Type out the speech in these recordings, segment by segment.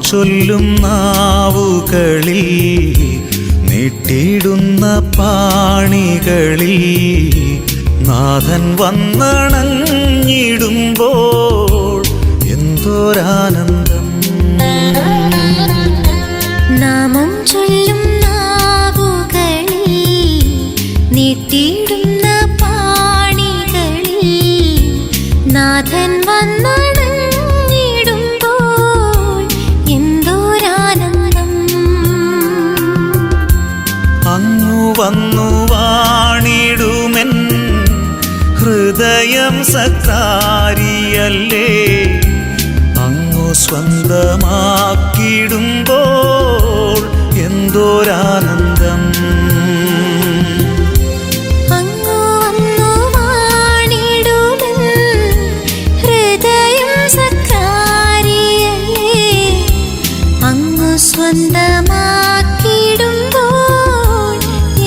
ചൊല്ലും നാവുകളിൽ നീട്ടിയിടുന്ന പാണികളിൽ നാഥൻ വന്നണഞ്ഞിടുമ്പോൾ എന്തോരാനന്ദം. നാമം ചൊല്ലും നാവുകളിൽ നീട്ടിയിടുന്ന പാണികളിൽ നാഥൻ വന്നണഞ്ഞിടുമ്പോൾ എന്തോരാനന്ദം. അങ്ങു വന്നു വാണിടുമെൻ ഹൃദയം സക്കാരിയല്ലേ, അങ്ങു സ്വന്തമാക്കിടുമ്പോൾ എന്തോരാനന്ദം. അങ്ങു വന്നു വാണിടുമെൻ ഹൃദയം സക്കാരിയല്ലേ, അങ്ങു സ്വന്തമാക്കിടുമ്പോൾ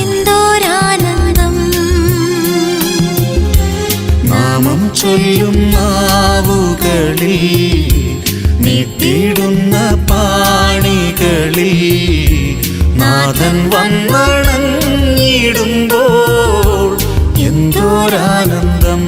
എന്തോരാനന്ദം. നാമം ചൊല്ലും നാവുകളിൽ നീട്ടിയിടുന്ന പാണികളിൽ നാഥൻ വന്നണഞ്ഞിടുമ്പോൾ എന്തോരാനന്ദം.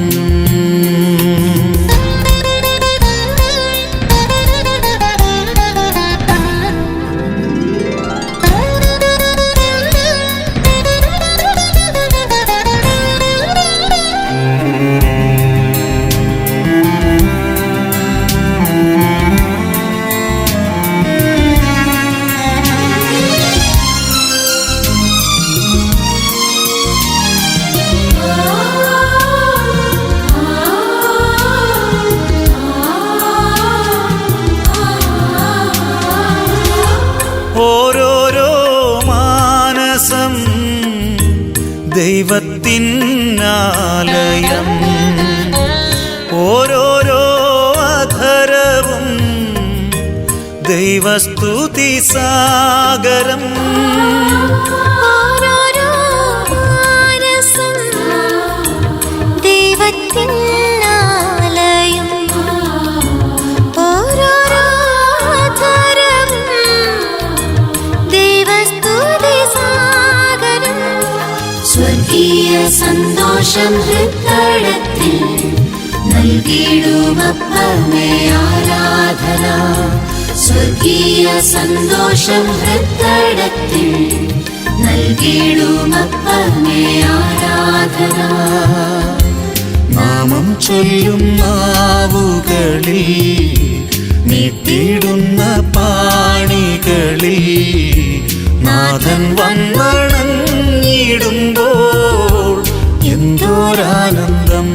ഓരോരോ മാനസം ദൈവത്തിനാലയം, ഓരോരോ അധരവും ദൈവസ്തുതി സാഗരം. ഓരോരോ മാനസം ദൈവത്തിനാലയം, ഓരോരോ അധരവും ദൈവസ്തുതി സാഗരം. സ്വർഗീയ സന്തോഷം ഹൃദയത്തിൽ നൽകിടുമപ്പമേ ആരാധന. സ്വർഗീയ സന്തോഷം ഹൃദയത്തിൽ നൽകിടുമപ്പമേ ആരാധന. നാമം ചൊല്ലും നാവുകളിൽ നീട്ടിയിടുന്ന പാണികളിൽ നാഥൻ വന്നണഞ്ഞിടുമ്പോൾ എന്തോരാനന്ദം.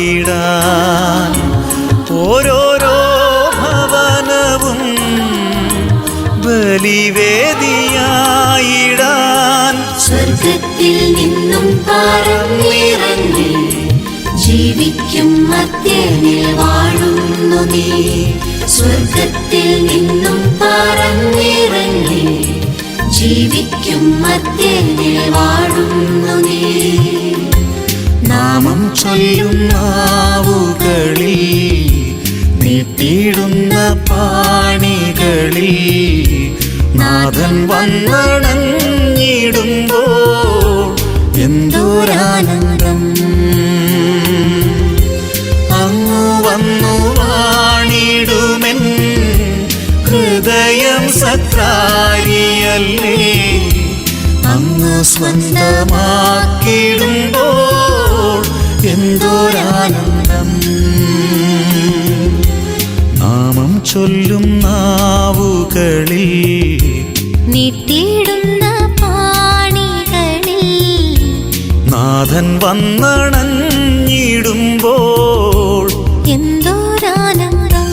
സുവിശേഷമായിടാൻ ഓരോരോ ഭവനവും ബലിവേദിയായിടാൻ. സ്വർഗത്തിൽ നിന്നും പറന്നിറങ്ങി ജീവിക്കും മധ്യനിൽ വാഴുന്നു നീ. സ്വർഗത്തിൽ നിന്നും പറന്നിറങ്ങി ജീവിക്കും മധ്യനിൽ വാഴുന്നു നീ. നാമം ചൊല്ലും നാവുകളിൽ നീട്ടിയിടുന്ന പാണികളിൽ നാഥൻ വന്നണഞ്ഞിടുമ്പോൾ എന്തോരാനന്ദം. അങ്ങു വന്നു വാണിടുമെൻ പുത്രാരിയല്ലേ അങ്ങ് സ്വന്തമാക്കിടുമ്പോൾ എന്തോരാനന്ദം. നാമം ചൊല്ലും നാവുകളിൽ നീട്ടിയിടുന്ന പാണികളിൽ നാഥൻ വന്നണഞ്ഞിടുമ്പോൾ എന്തോരാനന്ദം,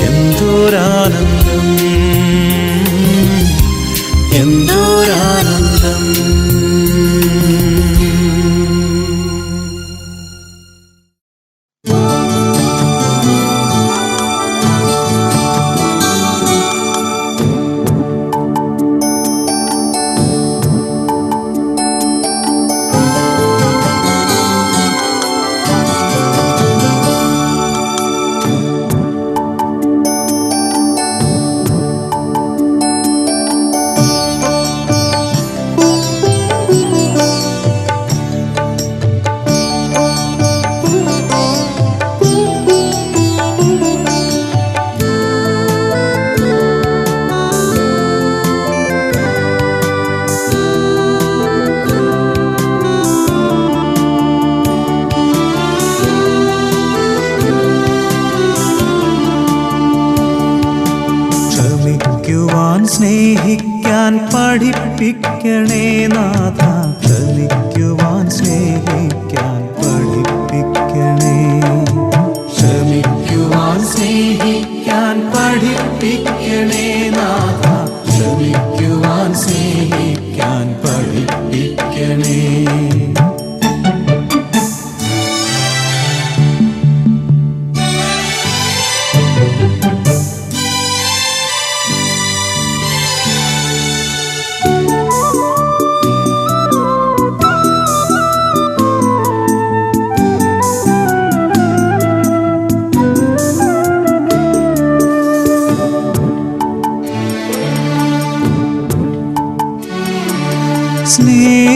എന്തോരാനന്ദം, എന്തോരാനന്ദം. സ്നേഹിക്കാൻ പഠിപ്പിക്കണേ നാഥ, ക്ഷമിക്കുവാൻ സ്നേഹിക്കാൻ പഠിപ്പിക്കണേ. ക്ഷമിക്കുവാൻ സ്നേഹിക്കാൻ പഠിപ്പിക്കണേ നാഥ, ക്ഷമിക്കുവാൻ സ്നേഹിക്കാൻ പഠിപ്പിക്കണേ.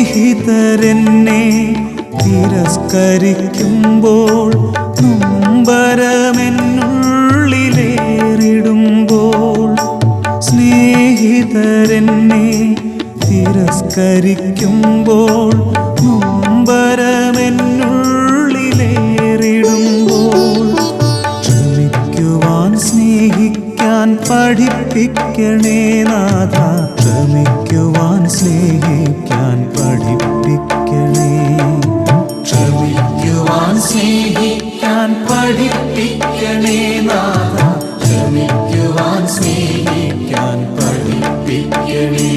സ്നേഹിതരെന്നെ തിരസ്കരിക്കുമ്പോൾ നൊമ്പരമെന്നുള്ളിലേറിടുമ്പോൾ, സ്നേഹിതരെന്നെ തിരസ്കരിക്കുമ്പോൾ നൊമ്പരമെന്നുള്ളിലേറിടുമ്പോൾ, ക്ഷമിക്കുവാൻ സ്നേഹിക്കാൻ പഠിപ്പിക്കണേ നാഥ, ക്ഷമിക്കുവാൻ സ്നേഹിക്കാൻ പഠിപ്പിക്കണേ. ക്ഷമിക്കുവാൻ സ്നേഹിക്കാൻ പഠിപ്പിക്കണേ നാഥ, ക്ഷമിക്കുവാൻ സ്നേഹിക്കാൻ പഠിപ്പിക്കണേ.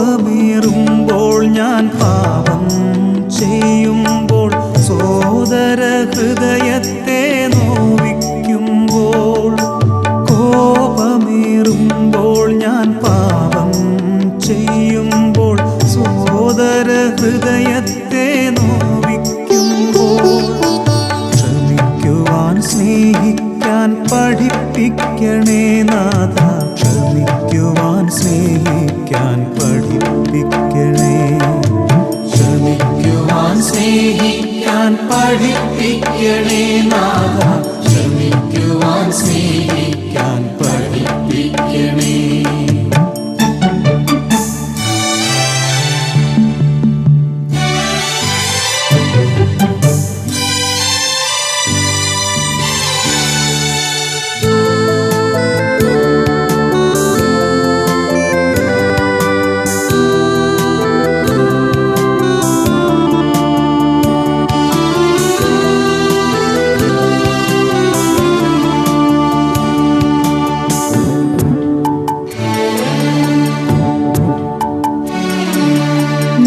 കോപമേറുമ്പോൾ ഞാൻ പാപം ചെയ്യുമ്പോൾ, സോദര ഹൃദയത്തെ നോവിക്കുമ്പോൾ, കോപമേറുമ്പോൾ ഞാൻ പാപം ചെയ്യുമ്പോൾ, സോദര ഹൃദയത്തെ നോവിക്കുമ്പോൾ, ക്ഷമിക്കുവാൻ സ്നേഹിക്കാൻ പഠിപ്പിക്കണേ നാഥ, ക്ഷമിക്കുവാൻ സ്നേഹിക്കാൻ പഠിപ്പിക്കണേ. ക്ഷമിക്കുവാൻ സ്നേഹിക്കാൻ പഠിപ്പിക്കണേ നാഥ, ക്ഷമിക്കുവാൻ സ്നേഹിക്കാൻ പഠിപ്പിക്കണേ.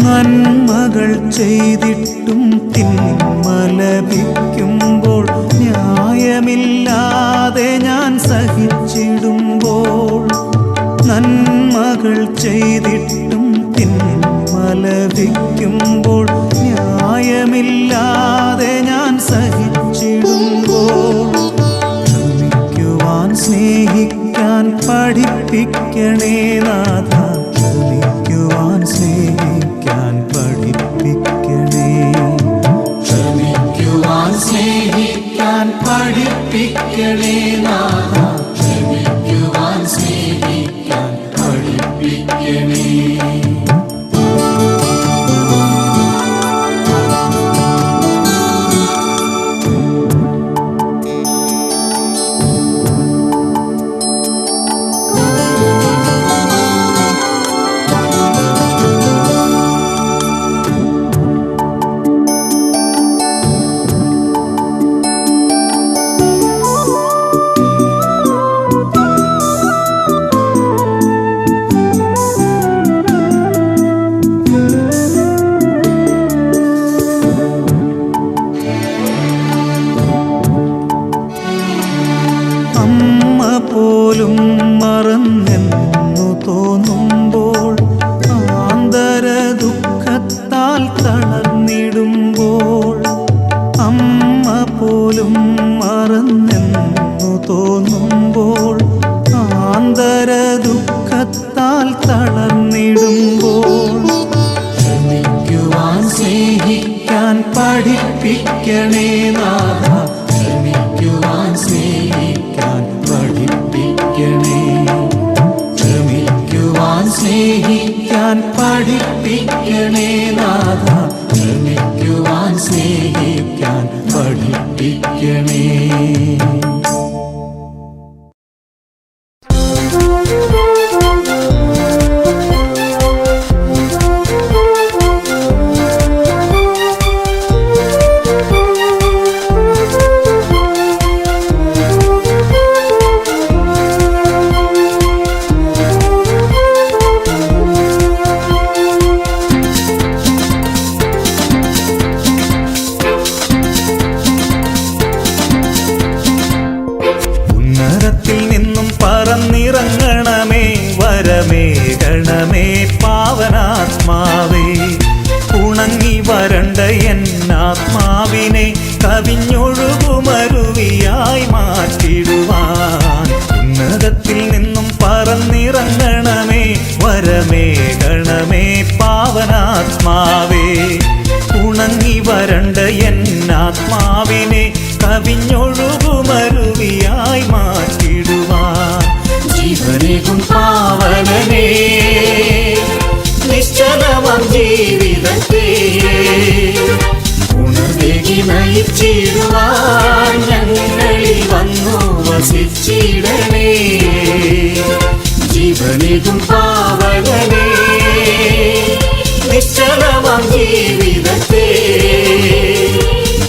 നന്മകൾ ചെയ്തിട്ടും തിന്മ ലഭിക്കുമ്പോൾ, ന്യായമില്ലാതെ ഞാൻ സഹിച്ചിടുമ്പോൾ, നന്മകൾ ചെയ്തിട്ടും തിന്മ പിന്മലപിക്കുമ്പോൾ ന്യായമില്ലാതെ ഞാൻ സഹിച്ചിടുമ്പോൾ ക്ഷമിക്കുവാൻ സ്നേഹിക്കാൻ പഠിപ്പിക്കണേ നാഥ, ക്ഷമിക്കുവാൻ സ്നേഹിക്കാൻ പഠിപ്പിക്കണേ, ക്ഷമിക്കുവാൻ സ്നേഹിക്കാൻ പഠിപ്പിക്കണേ നാഥ, ക്ഷമിക്കുവാൻ സ്നേഹിക്കാൻ പഠിപ്പിക്കണേ. പോലും മറന്നെന്നു തോന്നുമ്പോൾ ആന്തര ദുഃഖത്താൽ തളർന്നിടുമ്പോൾ, അമ്മ പോലും മറന്നെന്നു തോന്നുമ്പോൾ ആന്തര ദുഃഖത്താൽ തളർന്നിടുമ്പോൾ ക്ഷമിക്കുവാൻ സ്നേഹിക്കാൻ പഠിപ്പിക്കണേ നാഥ, ക്ഷമിക്കുവാൻ സ്നേഹിക്കാൻ പഠിപ്പിക്കണേ, ക്ഷമിക്കുവാൻ സ്നേഹിക്കാൻ പഠിപ്പിക്കണേ നാഥ, ക്ഷമിക്കുവാൻ സ്നേഹിക്കാൻ പഠിപ്പിക്കണേ. പറന്നിറങ്ങണമേ വരമേകണമേ പാവനാത്മാവേ, ഉണങ്ങി വരണ്ട എന്നാത്മാവിനെ കവിഞ്ഞൊഴുകുമരുവിയായി മാറ്റിടുവാൻ. ഉന്നതത്തിൽ നിന്നും പറന്നിറങ്ങണമേ വരമേകണമേ പാവനാത്മാവേ, ഉണങ്ങി വരണ്ട എന്നാത്മാവിനെ കവിഞ്ഞൊഴുകുമരുവിയായി മാറ്റിടുവാൻ. ജീവനേകും പാവനനേ, നിശ്ചലമാം ജീവിതത്തെ ഉണർവേകി നയിച്ചിടുവാൻ ഞങ്ങളിൽ വന്നു വസിച്ചിടണേ. ജീവനേകും പാവനനേ, നിശ്ചലമാം ജീവിതത്തെ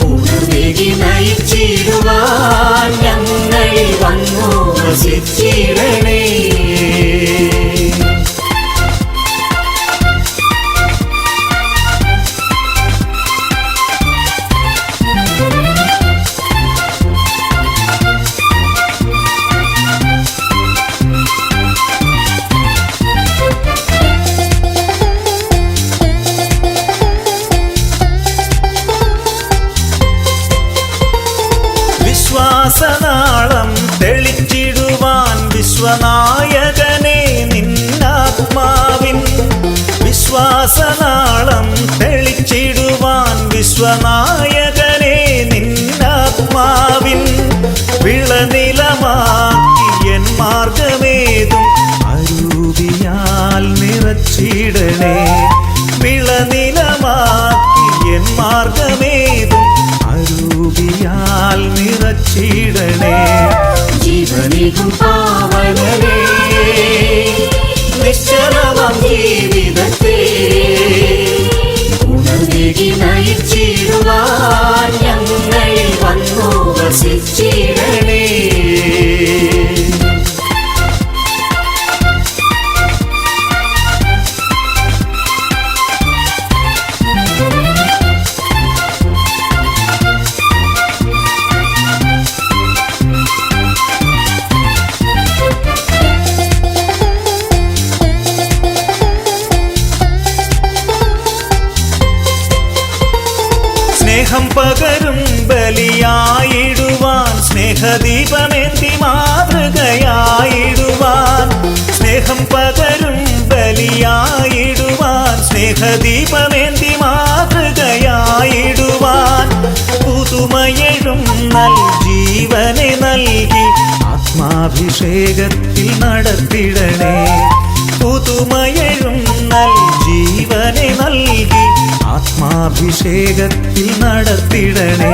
ഉണർവേകി നയിച്ചിടുവാൻ ഞങ്ങളിൽ വന്നു വസിച്ചിടണേ. വിശ്വാസനാളം തെളിച്ചിടുവാൻ വിശ്വനായകനെ നിന്നാത്മാവിൻ, വിശ്വാസനാളം തെളിച്ചിടുവാൻ വിശ്വനായകനെ നിന്നാത്മാവിൻ. വിളനിലമാക്കിയൻ മാർഗമേതും അരൂപിയാൽ നിറച്ചിടണേ, വിളനിലമാക്കിയൻ മാർഗമേതും അരൂപിയാൽ നിറച്ചിടണേ. ജീവനേകും പാവനനേ, നിശ്ചലമാം ജീവിതത്തെ ഉണർവേകി നയിച്ചിടുവാൻ ഞങ്ങളിൽ വന്നു വസിച്ചിടണേ. സ്നേഹദീപമേന്തി മാതൃകയായിടുവാൻ സ്നേഹം പകരും ബലിയായിടുവാൻ സ്നേഹദീപമേന്തി മാതൃകയായിടുവാൻ പുതുമയെഴും ജീവനെ നൽകി ആത്മാഭിഷേകത്തിൽ നടത്തിടണേ പുതുമയെഴും ജീവനെ നൽകി ആത്മാഭിഷേകത്തിൽ നടത്തിടണേ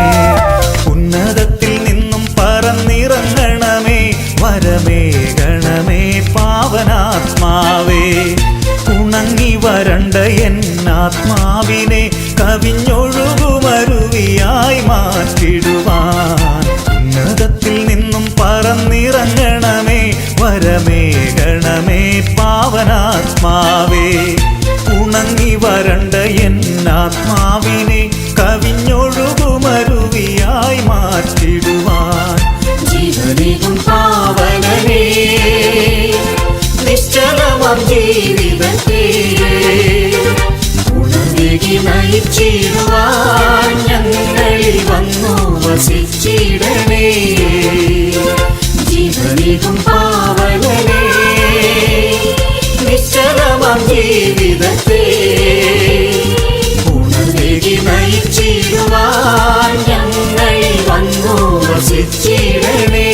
ഉന്നതത്തിൽ നിന്നും പറന്നിറങ്ങണമേ വരമേകണമേ പാവനാത്മാവേ ഉണങ്ങി വരണ്ട എന്നാത്മാവിനെ കവിഞ്ഞൊഴുകുമരുവിയായി മാറ്റിടുവാൻ ഉന്നതത്തിൽ നിന്നും പറന്നിറങ്ങണമേ വരമേകണമേ പാവനാത്മാവേ ഉണങ്ങി വരണ്ട എന്നാത്മാവിനെ കവിഞ്ഞൊഴുകുമരുവിയായി മാറ്റിടുവാൻ ജീവനേകും പാവനനേ നിശ്ചലമാം ജീവിതത്തെ ഉണർവേകി നയിച്ചിടുവാൻ ഞങ്ങളിൽ വന്നു വസിച്ചിടണേ ജീവനേകും പാവനനേ നിശ്ചലമാം ജീവിതത്തെ ഉണർവേകി നയിച്ചിടുവാൻ ഞങ്ങളിൽ വന്നു വസിച്ചിടണേ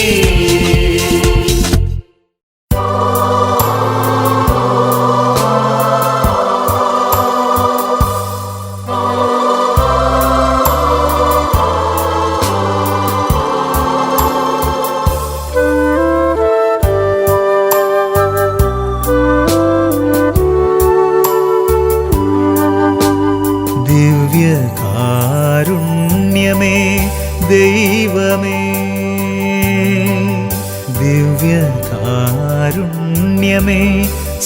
ദിവ്യകാരുണ്യമേ ദൈവമേ ദിവ്യകാരുണ്യമേ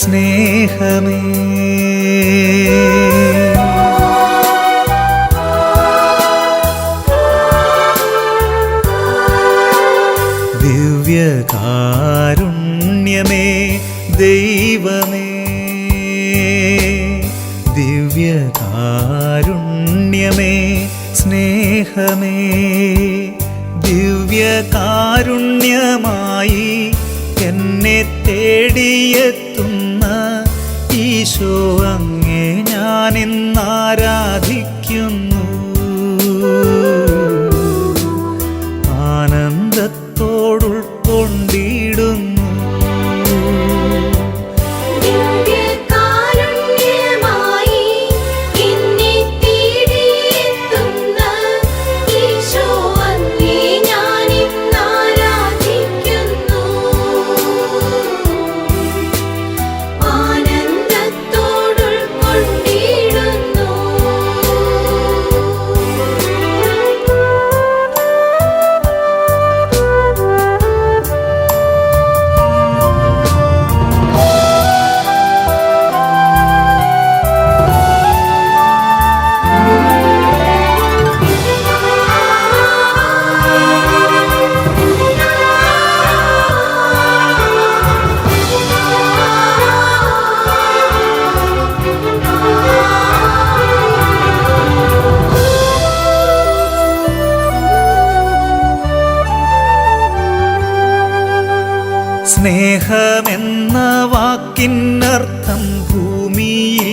സ്നേഹമേ ദിവ്യകാരുണ്യമേ ദൈവമേ ദിവ്യകാരുണ്യമേ സ്നേഹമേ ദിവ്യകാരുണ്യമായി എന്നെ തേടിയെത്തുന്ന ഈശോ അങ്ങേ ഞാനിന്നാരാധിക്കുന്നു ആനന്ദത്തോടുൾക്കൊണ്ടിടുന്നു സ്നേഹമെന്ന വാക്കിനർത്ഥം ഭൂമിയിൽ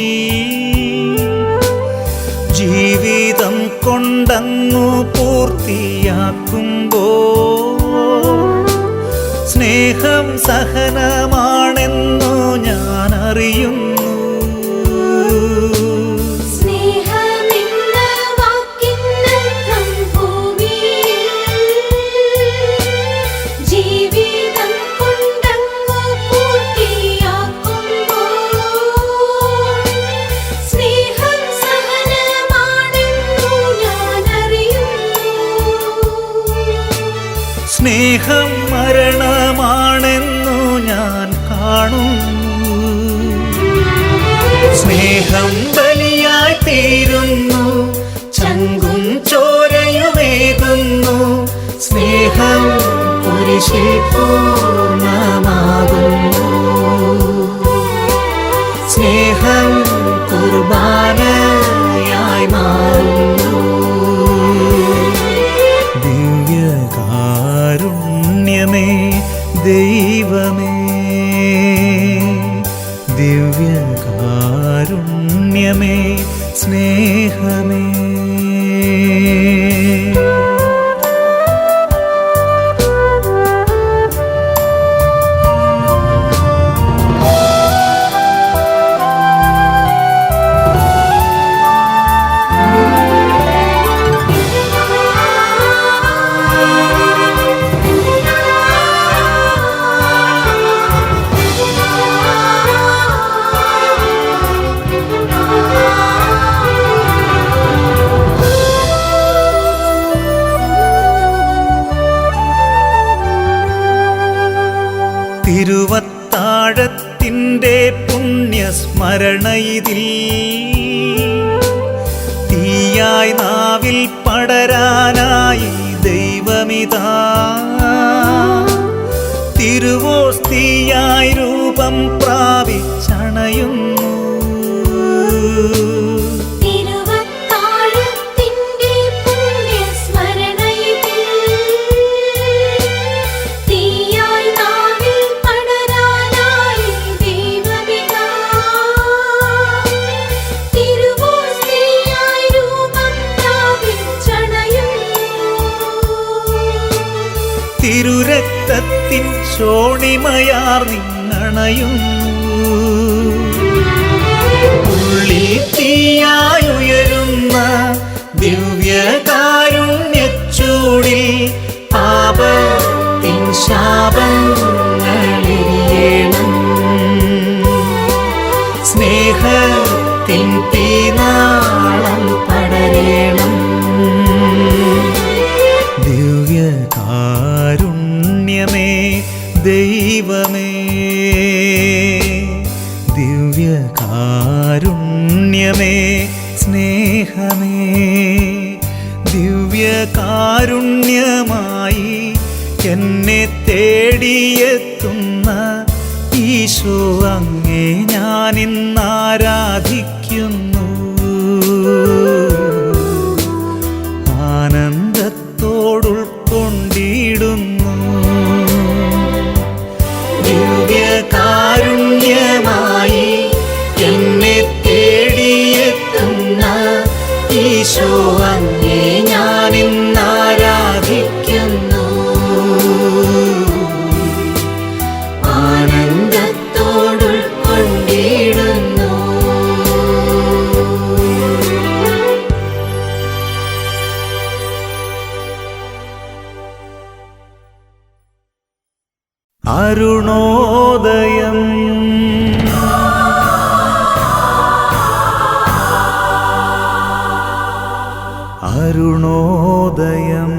ജീവിതം കൊണ്ടങ്ങു പൂർത്തിയാക്കുമ്പോൾ സ്നേഹം സഹനമാണെന്നു ഞാൻ അറിയുന്നു സ്നേഹം മരണമാണെന്നു ഞാൻ കാണുന്നു സ്നേഹം ബലിയായി തീരുന്നു ചങ്കും ചോരയുമേകുന്നു സ്നേഹം കുരിശിൽ പൂർണ്ണമാകുന്നു സ്നേഹം കുർബാനയായി മാറുന്നു ദിവ്യകാരുണ്യമേ ദിവ്യകാരുണ്യമേ സ്നേഹമേ. തിരുവത്താഴത്തിൻ്റെ പുണ്യസ്മരണയിതിൽ തീയായി നാവിൽ പടരാനായി ദൈവമിതാ തിരുവോസ്തിയായി രൂപം പ്രാപിച്ചണയുന്നു. തിരുരക്തത്തിൻ ശോണിമയാർ നിന്നണയുന്നു. ഉള്ളിൽ തീയായുയരുന്ന ദിവ്യകാരുണ്യച്ചൂടിൽ പാപത്തിൻ ശാപങ്ങളെരിയണം. സ്നേഹത്തിൻ തീനാളം പടരേണം. ദിവ്യകാരുണ്യമേ ദൈവമേ, ദിവ്യകാരുണ്യമേ സ്നേഹമേ. ദിവ്യകാരുണ്യമായി എന്നെ തേടിയെത്തുന്ന ഈശോ അങ്ങേ ഞാനിന്നാരാധിക്കുന്നു. ആനന്ദത്തോടുൾക്കൊണ്ടിടുന്നു. ദിവ്യകാരുണ്യമായി എന്നെ തേടിയെത്തുന്ന ഈശോ അങ്ങേ ഞാനിന്നാരാധിക്കുന്നു. ആനന്ദത്തോടുൾക്കൊണ്ടിടുന്നു. അരുണോദയം അരുണോദയം.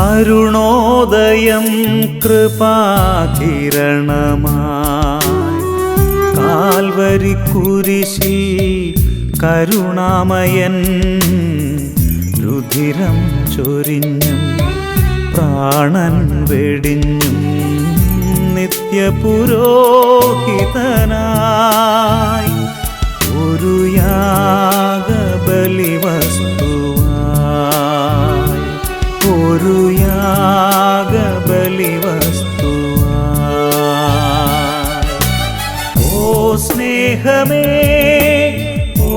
അരുണോദയം കൃപാകിരണമായി കാൽവരി കുരിശിൽ കരുണാമയൻ രുധിരം ചൊരിഞ്ഞും പ്രാണൻ വെടിഞ്ഞും നിത്യപുരോഹിതനായി ഒരു യാഗബലി വസ്തുവായി, ഒരു യാഗബലി വസ്തുവായി. ഓ സ്നേഹമേ, ഓ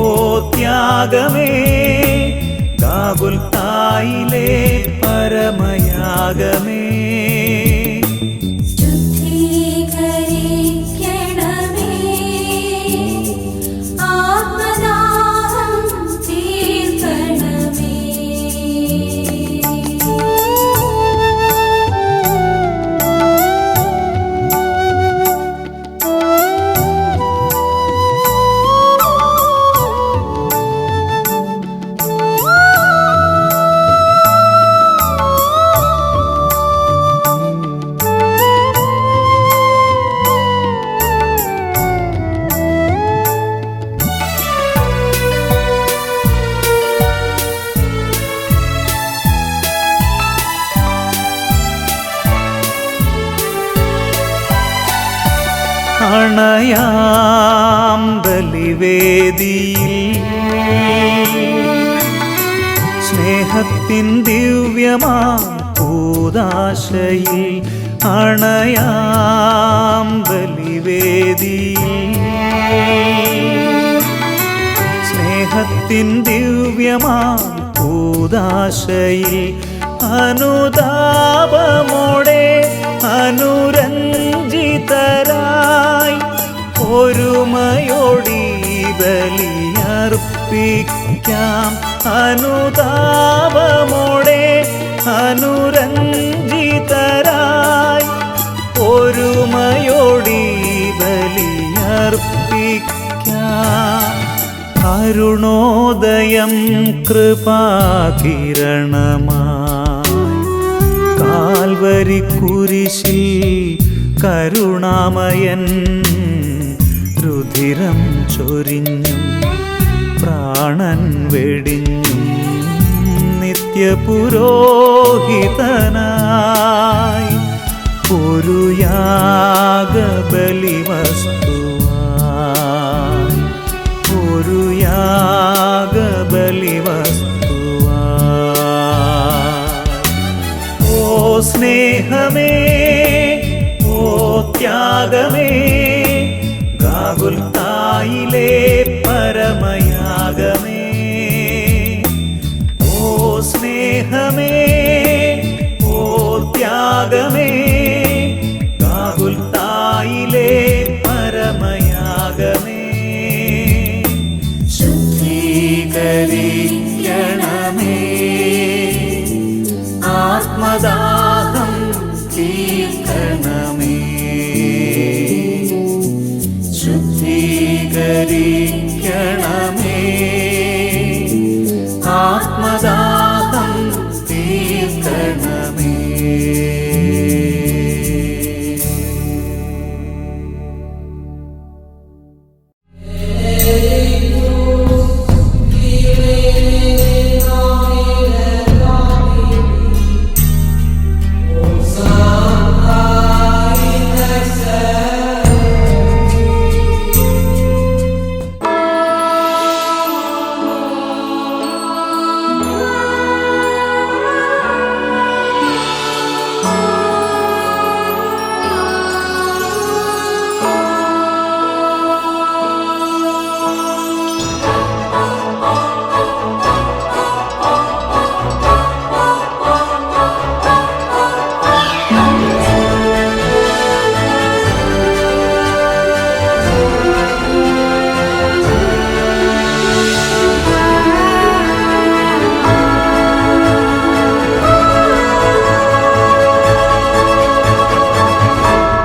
ത്യാഗമേ, ഗാഗുൽത്തായിലെ പരമയാഗമേ. അണയാം ബലിവേദിയിൽ സ്നേഹത്തിൻ ദിവ്യമാം കൂദാശയിൽ അണയാം ബലിവേദിയിൽ സ്നേഹത്തിൻ ദിവ്യമാം കൂദാശയിൽ അനുതാപമോടെ അനുരഞ്ജിതരായി ഒരുമയോടി ബലിയർപ്പിക്കാം അനുതാപമോടെ അനുരഞ്ജിതരായി ഒരുമയോടി ബലിയർപ്പിക്കാം അരുണോദയം കൃപാകിരണമായി കാൽവരി കുരിശിൽ കരുണാമയൻ രുധിരം ചൊരിഞ്ഞും പ്രാണൻ വെടിഞ്ഞും നിത്യപുരോഹിതനായി ഒരു യാഗബലിവസ്തുവായി ഒരു യാഗബലിവസ്തുവായി ഓ സ്നേഹമേ ഓ ത്യാഗമേ ഗാഗുൽത്തായിലേ